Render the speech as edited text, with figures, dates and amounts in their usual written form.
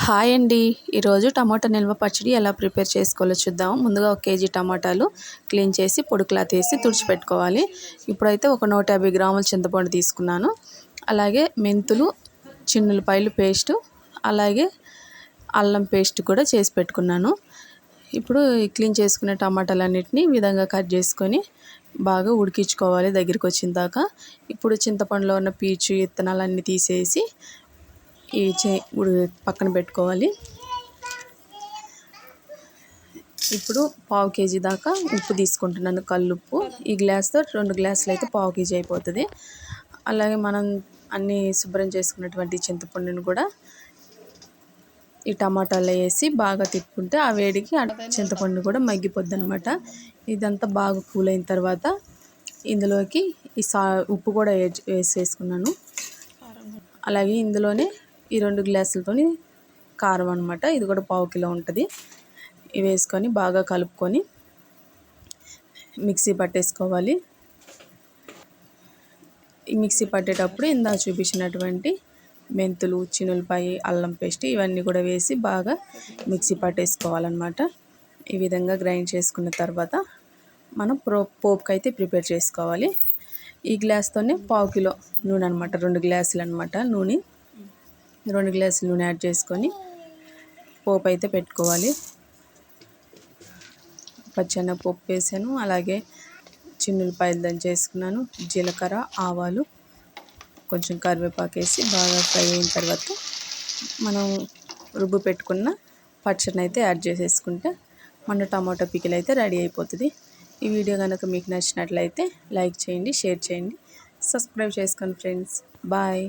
Hi అండి. ఈరోజు టమాటా నిల్వ పచ్చడి ఎలా ప్రిపేర్ చేసుకోవాలో చూద్దాం. ముందుగా 1 కేజీ టమాటాలు క్లీన్ చేసి పొడి క్లాత్ వేసి తుడిచిపెట్టుకోవాలి. ఇప్పుడైతే ఒక 150 గ్రాముల చింతపండు తీసుకున్నాను. అలాగే మెంతులు, చిన్నులపాయలు పేస్టు, అలాగే అల్లం పేస్ట్ కూడా చేసి పెట్టుకున్నాను. ఇప్పుడు క్లీన్ చేసుకునే టమాటాలన్నిటిని ఈ విధంగా కట్ చేసుకొని బాగా ఉడికించుకోవాలి దగ్గరికి వచ్చిన దాకా. ఇప్పుడు చింతపండులో ఉన్న పీచు విత్తనాలన్నీ తీసేసి పక్కన పెట్టుకోవాలి. ఇప్పుడు 1/2 కేజీ దాకా ఉప్పు తీసుకుంటున్నాను, కల్లుప్పు. ఈ గ్లాస్తో 2 గ్లాసులు అయితే 1/2 కేజీ అయిపోతుంది. అలాగే మనం అన్నీ శుభ్రం చేసుకున్నటువంటి చింతపండును కూడా ఈ టమాటాలో వేసి బాగా తిప్పుకుంటే ఆ వేడికి చింతపండు కూడా మగ్గిపోద్ది అనమాట. ఇదంతా బాగా కూల్ అయిన తర్వాత ఇందులోకి ఉప్పు కూడా వేసేసుకున్నాను. అలాగే ఇందులోనే ఈ 2 గ్లాసులతోని కారం అనమాట, ఇది కూడా 1/2 కిలో ఉంటుంది. ఇవి వేసుకొని బాగా కలుపుకొని మిక్సీ పట్టేసుకోవాలి. ఈ మిక్సీ పట్టేటప్పుడు ఇందా చూపించినటువంటి మెంతులు, చిన్నులపాయ, అల్లం పేస్ట్ ఇవన్నీ కూడా వేసి బాగా మిక్సీ పట్టేసుకోవాలన్నమాట. ఈ విధంగా గ్రైండ్ చేసుకున్న తర్వాత మనం పోపుకి అయితే ప్రిపేర్ చేసుకోవాలి. ఈ గ్లాస్తోనే 1/2 కిలో నూనె అనమాట, 2 గ్లాసులు అనమాట నూనె. 2 గ్లాసులు నూనె యాడ్ చేసుకొని పోపు అయితే పెట్టుకోవాలి. పచ్చెనగపప్పు వేసాను, అలాగే చిన్నులపాయలు దంచేసుకున్నాను, జీలకర్ర, ఆవాలు, కొంచెం కరివేపాకు వేసి బాగా ఫ్రై అయిన తర్వాత మనం రుబ్బు పెట్టుకున్న పచ్చడిని అయితే యాడ్ చేసేసుకుంటే మన టమాటో పికిల్ అయితే రెడీ అయిపోతుంది. ఈ వీడియో కనుక మీకు నచ్చినట్లయితే లైక్ చేయండి, షేర్ చేయండి, సబ్స్క్రైబ్ చేసుకోండి ఫ్రెండ్స్. బాయ్.